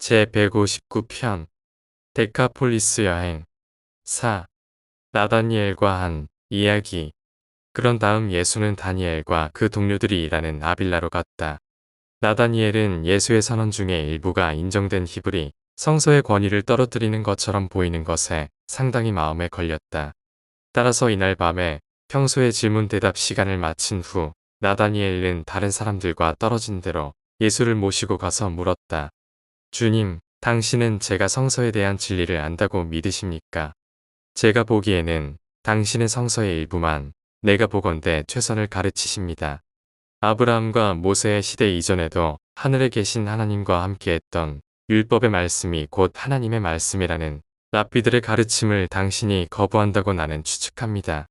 제159편 데카폴리스 여행 4. 나다니엘과 한 이야기. 그런 다음 예수는 다니엘과 그 동료들이 일하는 아빌라로 갔다. 나다니엘은 예수의 선언 중에 일부가 인정된 히브리 성서의 권위를 떨어뜨리는 것처럼 보이는 것에 상당히 마음에 걸렸다. 따라서 이날 밤에 평소의 질문 대답 시간을 마친 후 나다니엘은 다른 사람들과 떨어진 대로 예수를 모시고 가서 물었다. 주님, 당신은 제가 성서에 대한 진리를 안다고 믿으십니까? 제가 보기에는 당신의 성서의 일부만 내가 보건대 최선을 가르치십니다. 아브라함과 모세의 시대 이전에도 하늘에 계신 하나님과 함께했던 율법의 말씀이 곧 하나님의 말씀이라는 랍비들의 가르침을 당신이 거부한다고 나는 추측합니다.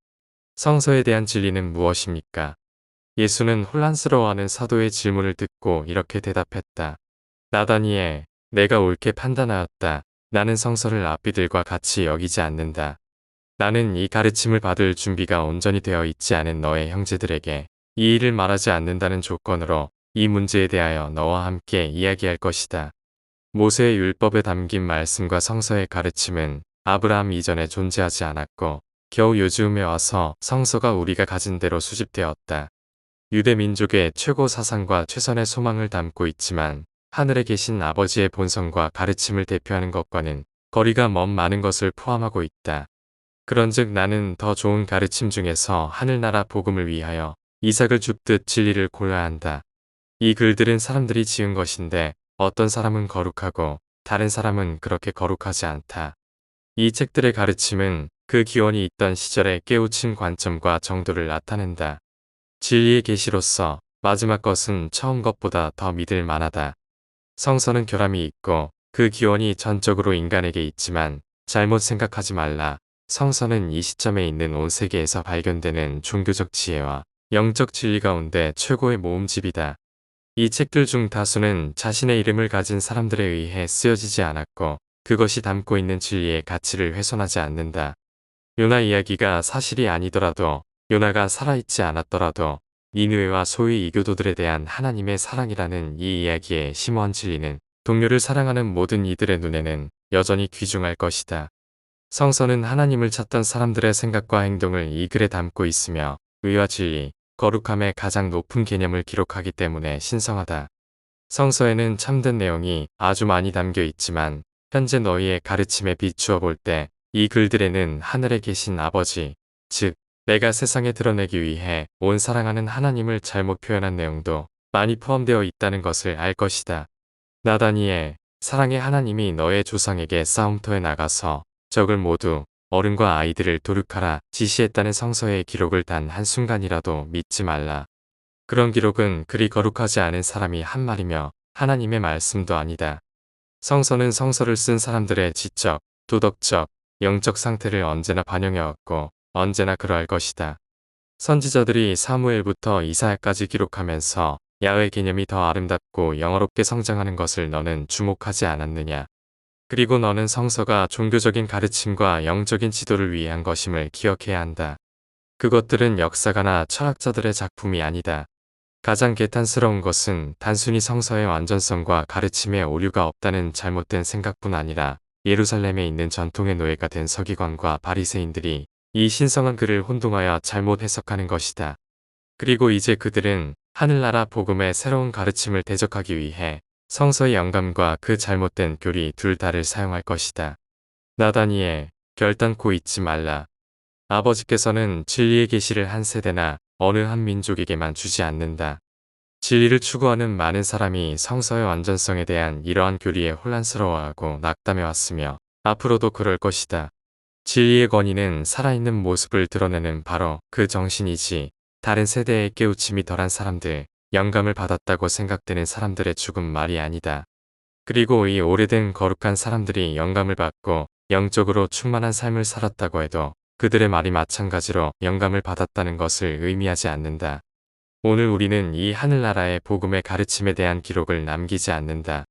성서에 대한 진리는 무엇입니까? 예수는 혼란스러워하는 사도의 질문을 듣고 이렇게 대답했다. 나다니엘, 내가 옳게 판단하였다. 나는 성서를 랍비들과 같이 여기지 않는다. 나는 이 가르침을 받을 준비가 온전히 되어 있지 않은 너의 형제들에게 이 일을 말하지 않는다는 조건으로 이 문제에 대하여 너와 함께 이야기할 것이다. 모세의 율법에 담긴 말씀과 성서의 가르침은 아브라함 이전에 존재하지 않았고 겨우 요즘에 와서 성서가 우리가 가진 대로 수집되었다. 유대 민족의 최고 사상과 최선의 소망을 담고 있지만 하늘에 계신 아버지의 본성과 가르침을 대표하는 것과는 거리가 먼 많은 것을 포함하고 있다. 그런즉 나는 더 좋은 가르침 중에서 하늘나라 복음을 위하여 이삭을 줍듯 진리를 골라야 한다. 이 글들은 사람들이 지은 것인데 어떤 사람은 거룩하고 다른 사람은 그렇게 거룩하지 않다. 이 책들의 가르침은 그 기원이 있던 시절의 깨우친 관점과 정도를 나타낸다. 진리의 계시로서 마지막 것은 처음 것보다 더 믿을 만하다. 성서는 결함이 있고 그 기원이 전적으로 인간에게 있지만 잘못 생각하지 말라. 성서는 이 시점에 있는 온 세계에서 발견되는 종교적 지혜와 영적 진리 가운데 최고의 모음집이다. 이 책들 중 다수는 자신의 이름을 가진 사람들에 의해 쓰여지지 않았고 그것이 담고 있는 진리의 가치를 훼손하지 않는다. 요나 이야기가 사실이 아니더라도 요나가 살아있지 않았더라도 니느웨와 소위 이교도들에 대한 하나님의 사랑이라는 이 이야기의 심오한 진리는 동료를 사랑하는 모든 이들의 눈에는 여전히 귀중할 것이다. 성서는 하나님을 찾던 사람들의 생각과 행동을 이 글에 담고 있으며 의와 진리, 거룩함의 가장 높은 개념을 기록하기 때문에 신성하다. 성서에는 참된 내용이 아주 많이 담겨 있지만 현재 너희의 가르침에 비추어 볼 때 이 글들에는 하늘에 계신 아버지, 즉 내가 세상에 드러내기 위해 온 사랑하는 하나님을 잘못 표현한 내용도 많이 포함되어 있다는 것을 알 것이다. 나다니엘, 사랑의 하나님이 너의 조상에게 싸움터에 나가서 적을 모두 어른과 아이들을 도륙하라 지시했다는 성서의 기록을 단 한순간이라도 믿지 말라. 그런 기록은 그리 거룩하지 않은 사람이 한 말이며 하나님의 말씀도 아니다. 성서는 성서를 쓴 사람들의 지적, 도덕적, 영적 상태를 언제나 반영해왔고 언제나 그러할 것이다. 선지자들이 사무엘부터 이사야까지 기록하면서 야훼 개념이 더 아름답고 영어롭게 성장하는 것을 너는 주목하지 않았느냐. 그리고 너는 성서가 종교적인 가르침과 영적인 지도를 위한 것임을 기억해야 한다. 그것들은 역사가나 철학자들의 작품이 아니다. 가장 개탄스러운 것은 단순히 성서의 완전성과 가르침에 오류가 없다는 잘못된 생각뿐 아니라 예루살렘에 있는 전통의 노예가 된 서기관과 바리새인들이 이 신성한 글을 혼동하여 잘못 해석하는 것이다. 그리고 이제 그들은 하늘나라 복음의 새로운 가르침을 대적하기 위해 성서의 영감과 그 잘못된 교리 둘 다를 사용할 것이다. 나다니엘, 결단코 잊지 말라. 아버지께서는 진리의 계시를 한 세대나 어느 한 민족에게만 주지 않는다. 진리를 추구하는 많은 사람이 성서의 완전성에 대한 이러한 교리에 혼란스러워하고 낙담해왔으며 앞으로도 그럴 것이다. 진리의 권위는 살아있는 모습을 드러내는 바로 그 정신이지 다른 세대의 깨우침이 덜한 사람들, 영감을 받았다고 생각되는 사람들의 죽은 말이 아니다. 그리고 이 오래된 거룩한 사람들이 영감을 받고 영적으로 충만한 삶을 살았다고 해도 그들의 말이 마찬가지로 영감을 받았다는 것을 의미하지 않는다. 오늘 우리는 이 하늘나라의 복음의 가르침에 대한 기록을 남기지 않는다.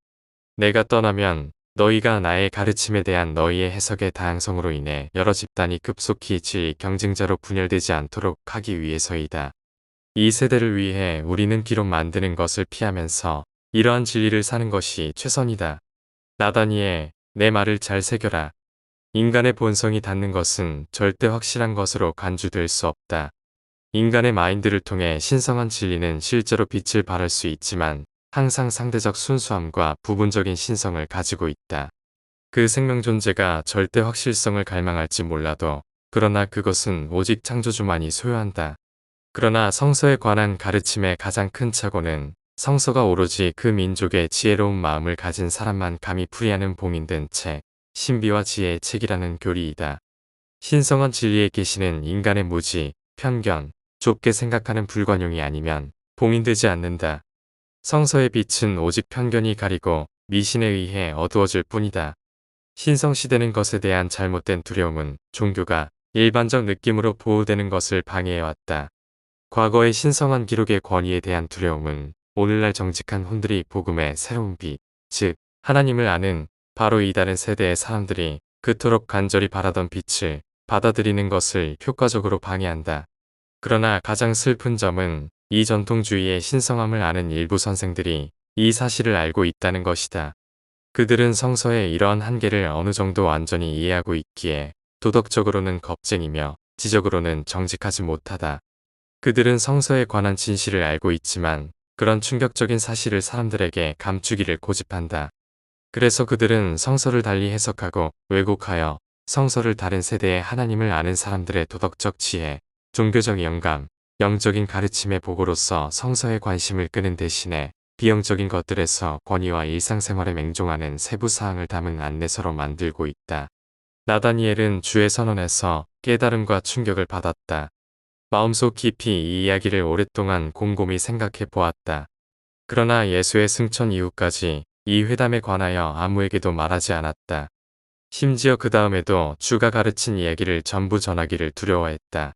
내가 떠나면 너희가 나의 가르침에 대한 너희의 해석의 다양성으로 인해 여러 집단이 급속히 진리 경쟁자로 분열되지 않도록 하기 위해서이다. 이 세대를 위해 우리는 기록 만드는 것을 피하면서 이러한 진리를 사는 것이 최선이다. 나다니엘, 내 말을 잘 새겨라. 인간의 본성이 닿는 것은 절대 확실한 것으로 간주될 수 없다. 인간의 마인드를 통해 신성한 진리는 실제로 빛을 발할 수 있지만 항상 상대적 순수함과 부분적인 신성을 가지고 있다. 그 생명 존재가 절대 확실성을 갈망할지 몰라도 그러나 그것은 오직 창조주만이 소유한다. 그러나 성서에 관한 가르침의 가장 큰 착오는 성서가 오로지 그 민족의 지혜로운 마음을 가진 사람만 감히 풀이하는 봉인된 책, 신비와 지혜의 책이라는 교리이다. 신성한 진리의 계시는 인간의 무지, 편견, 좁게 생각하는 불관용이 아니면 봉인되지 않는다. 성서의 빛은 오직 편견이 가리고 미신에 의해 어두워질 뿐이다. 신성시되는 것에 대한 잘못된 두려움은 종교가 일반적 느낌으로 보호되는 것을 방해해왔다. 과거의 신성한 기록의 권위에 대한 두려움은 오늘날 정직한 혼들이 복음의 새로운 빛, 즉 하나님을 아는 바로 이 다른 세대의 사람들이 그토록 간절히 바라던 빛을 받아들이는 것을 효과적으로 방해한다. 그러나 가장 슬픈 점은 이 전통주의의 신성함을 아는 일부 선생들이 이 사실을 알고 있다는 것이다. 그들은 성서의 이러한 한계를 어느 정도 완전히 이해하고 있기에 도덕적으로는 겁쟁이며 지적으로는 정직하지 못하다. 그들은 성서에 관한 진실을 알고 있지만 그런 충격적인 사실을 사람들에게 감추기를 고집한다. 그래서 그들은 성서를 달리 해석하고 왜곡하여 성서를 다른 세대의 하나님을 아는 사람들의 도덕적 지혜, 종교적 영감, 영적인 가르침의 보고로서 성서에 관심을 끄는 대신에 비영적인 것들에서 권위와 일상생활에 맹종하는 세부 사항을 담은 안내서로 만들고 있다. 나다니엘은 주의 선언에서 깨달음과 충격을 받았다. 마음속 깊이 이 이야기를 오랫동안 곰곰이 생각해 보았다. 그러나 예수의 승천 이후까지 이 회담에 관하여 아무에게도 말하지 않았다. 심지어 그 다음에도 주가 가르친 이야기를 전부 전하기를 두려워했다.